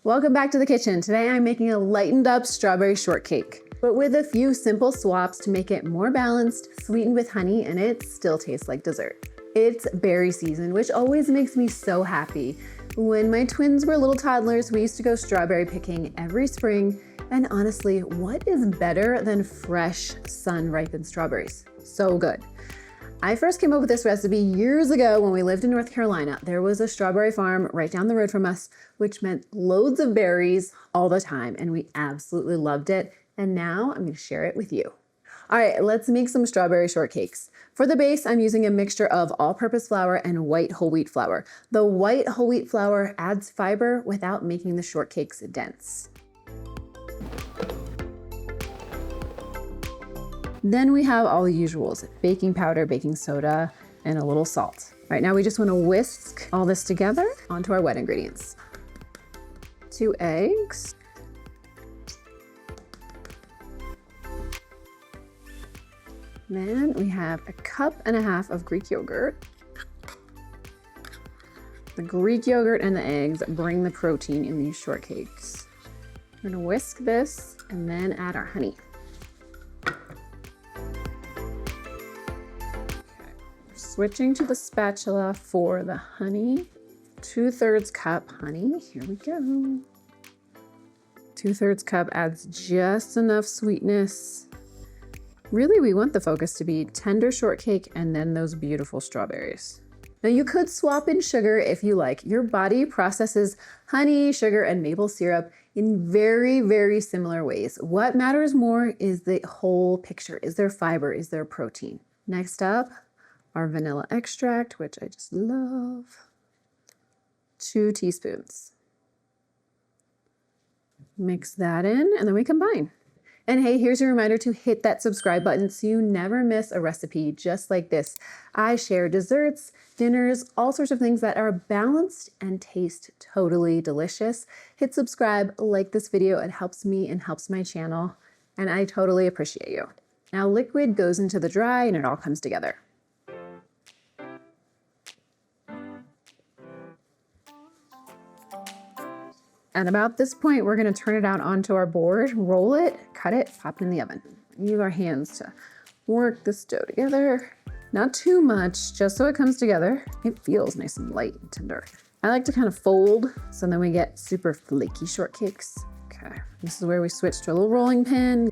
Welcome back to the kitchen. Today I'm making a lightened up strawberry shortcake, but with a few simple swaps to make it more balanced, sweetened with honey, and it still tastes like dessert. It's berry season, which always makes me so happy. When my twins were little toddlers, we used to go strawberry picking every spring, and honestly, what is better than fresh sun-ripened strawberries? So good. I first came up with this recipe years ago when we lived in North Carolina. There was a strawberry farm right down the road from us, which meant loads of berries all the time, and we absolutely loved it. And now I'm going to share it with you. All right, let's make some strawberry shortcakes. For the base, I'm using a mixture of all-purpose flour and white whole wheat flour. The white whole wheat flour adds fiber without making the shortcakes dense. Then we have all the usuals, baking powder, baking soda, and a little salt. Right now we just want to whisk all this together onto our wet ingredients. 2 eggs. Then we have 1.5 cups of Greek yogurt. The Greek yogurt and the eggs bring the protein in these shortcakes. We're gonna whisk this and then add our honey. Switching to the spatula for the honey. 2/3 cup honey, here we go. 2/3 cup adds just enough sweetness. Really, we want the focus to be tender shortcake and then those beautiful strawberries. Now you could swap in sugar if you like. Your body processes honey, sugar, and maple syrup in very, very similar ways. What matters more is the whole picture. Is there fiber? Is there protein? Next up, our vanilla extract, which I just love. 2 teaspoons. Mix that in, and then we combine. And hey, here's a reminder to hit that subscribe button so you never miss a recipe just like this. I share desserts, dinners, all sorts of things that are balanced and taste totally delicious. Hit subscribe, like this video, it helps me and helps my channel, and I totally appreciate you. Now liquid goes into the dry and it all comes together. At about this point, we're gonna turn it out onto our board, roll it, cut it, pop it in the oven. Use our hands to work this dough together. Not too much, just so it comes together. It feels nice and light and tender. I like to kind of fold, so then we get super flaky shortcakes. Okay, this is where we switch to a little rolling pin.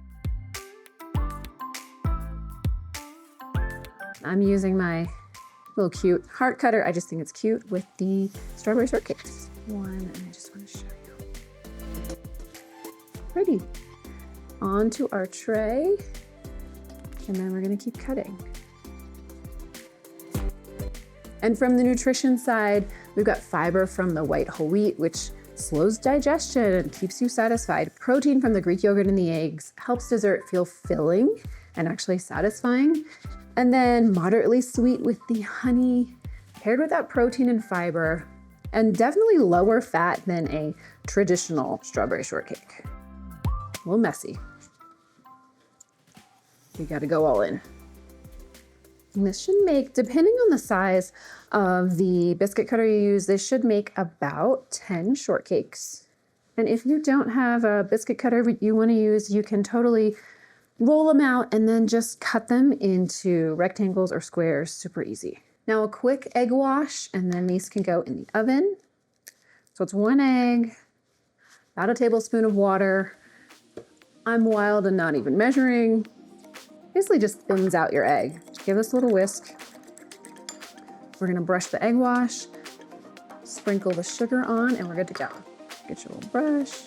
I'm using my little cute heart cutter. I just think it's cute with the strawberry shortcakes. One, and I just wanna show you. Ready. Onto our tray, and then we're gonna keep cutting. And from the nutrition side, we've got fiber from the white whole wheat, which slows digestion and keeps you satisfied. Protein from the Greek yogurt and the eggs helps dessert feel filling and actually satisfying. And then moderately sweet with the honey, paired with that protein and fiber, and definitely lower fat than a traditional strawberry shortcake. A little messy. You gotta go all in. And this should make, depending on the size of the biscuit cutter you use, this should make about 10 shortcakes. And if you don't have a biscuit cutter you wanna use, you can totally roll them out and then just cut them into rectangles or squares, super easy. Now a quick egg wash, and then these can go in the oven. So it's 1 egg, about a tablespoon of water. I'm wild and not even measuring. Basically just thins out your egg. Just give this a little whisk. We're gonna brush the egg wash, sprinkle the sugar on, and we're good to go. Get your little brush.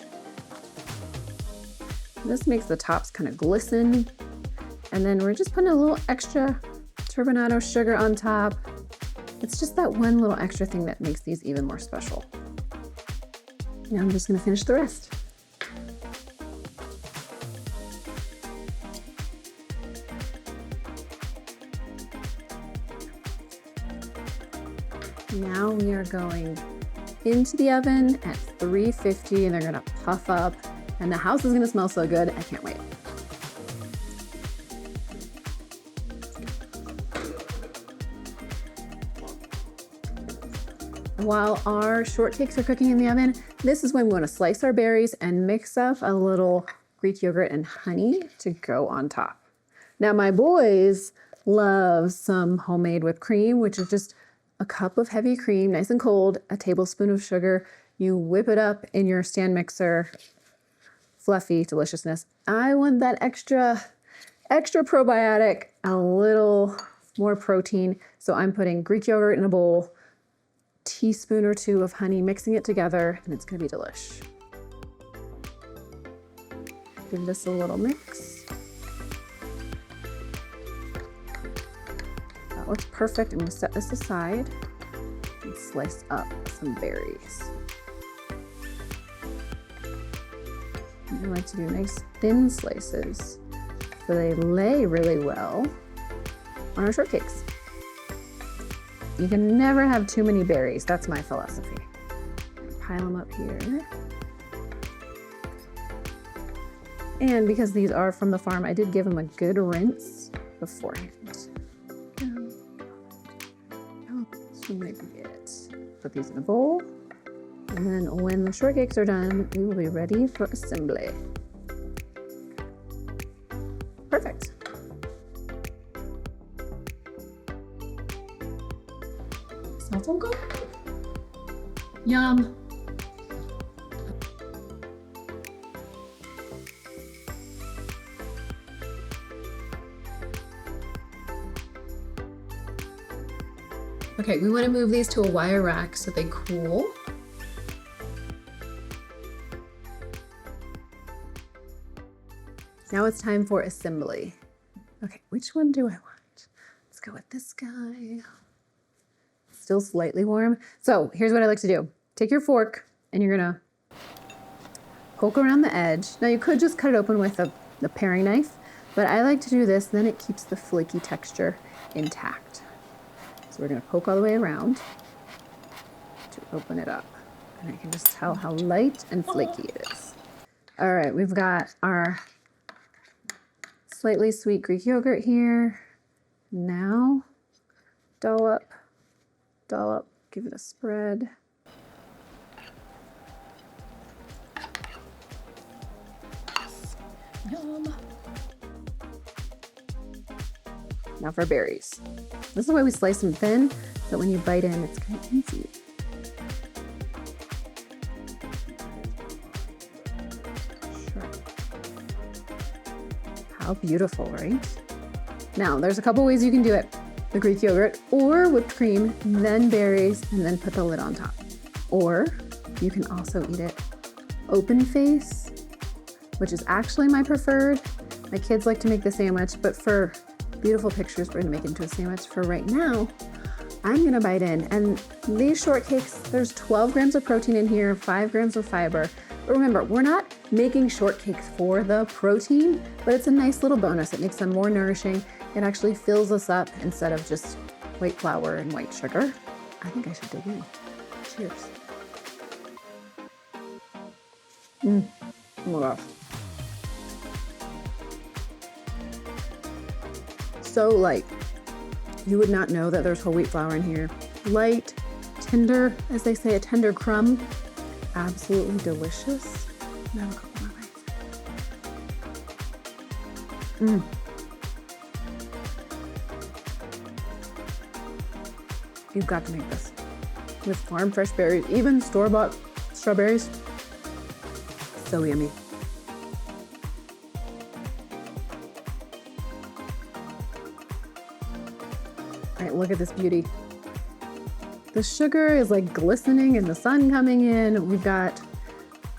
This makes the tops kind of glisten. And then we're just putting a little extra turbinado sugar on top. It's just that one little extra thing that makes these even more special. Now I'm just gonna finish the rest. Now we are going into the oven at 350, and they're gonna puff up, and the house is gonna smell so good. I can't wait. while our shortcakes are cooking in the oven, this is when we want to slice our berries and mix up a little Greek yogurt and honey to go on top. Now my boys love some homemade whipped cream, which is just a cup of heavy cream, nice and cold, a tablespoon of sugar. You whip it up in your stand mixer. Fluffy deliciousness. I want that extra probiotic, a little more protein. So I'm putting Greek yogurt in a bowl, teaspoon or two of honey, mixing it together, and it's gonna be delish. Give this a little mix. That looks perfect. I'm gonna set this aside and slice up some berries. I like to do nice thin slices so they lay really well on our shortcakes. You can never have too many berries. That's my philosophy. Pile them up here. And because these are from the farm, I did give them a good rinse beforehand. This might be it. Put these in a bowl. And then when the shortcakes are done, we will be ready for assembly. Perfect. Smells so good. Yum. Okay, we want to move these to a wire rack so they cool. Now it's time for assembly. Okay, which one do I want? Let's go with this guy. Still slightly warm. So here's what I like to do. Take your fork and you're gonna poke around the edge. Now you could just cut it open with the paring knife, but I like to do this, then it keeps the flaky texture intact. So we're gonna poke all the way around to open it up. And I can just tell how light and flaky it is. All right, we've got our slightly sweet Greek yogurt here. Now, dollop, give it a spread. Yum. Now for berries. This is why we slice them thin, so when you bite in, it's kind of easy. How beautiful, right? Now, there's a couple ways you can do it. The Greek yogurt or whipped cream, then berries, and then put the lid on top. Or you can also eat it open face, which is actually my preferred. My kids like to make the sandwich, but for beautiful pictures, we're gonna make it into a sandwich. For right now, I'm gonna bite in. And these shortcakes, there's 12 grams of protein in here, 5 grams of fiber. But remember, we're not making shortcakes for the protein, but it's a nice little bonus. It makes them more nourishing. It actually fills us up instead of just white flour and white sugar. I think I should dig in. Cheers. Oh my gosh. So light. You would not know that there's whole wheat flour in here. Light, tender, as they say, a tender crumb. Absolutely delicious. Now a couple more bites. You've got to make this with farm fresh berries, even store-bought strawberries. So yummy. All right, look at this beauty. The sugar is like glistening and the sun coming in. We've got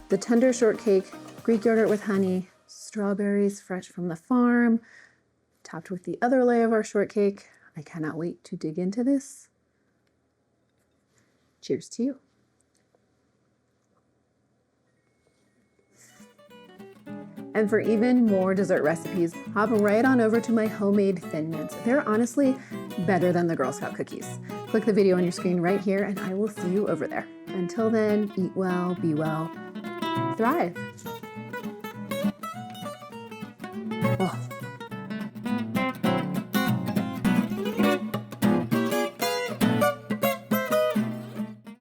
the tender shortcake, Greek yogurt with honey, strawberries fresh from the farm, topped with the other layer of our shortcake. I cannot wait to dig into this. Cheers to you. And for even more dessert recipes, hop right on over to my homemade Thin Mints. They're honestly better than the Girl Scout cookies. Click the video on your screen right here and I will see you over there. Until then, eat well, be well, thrive. Oh.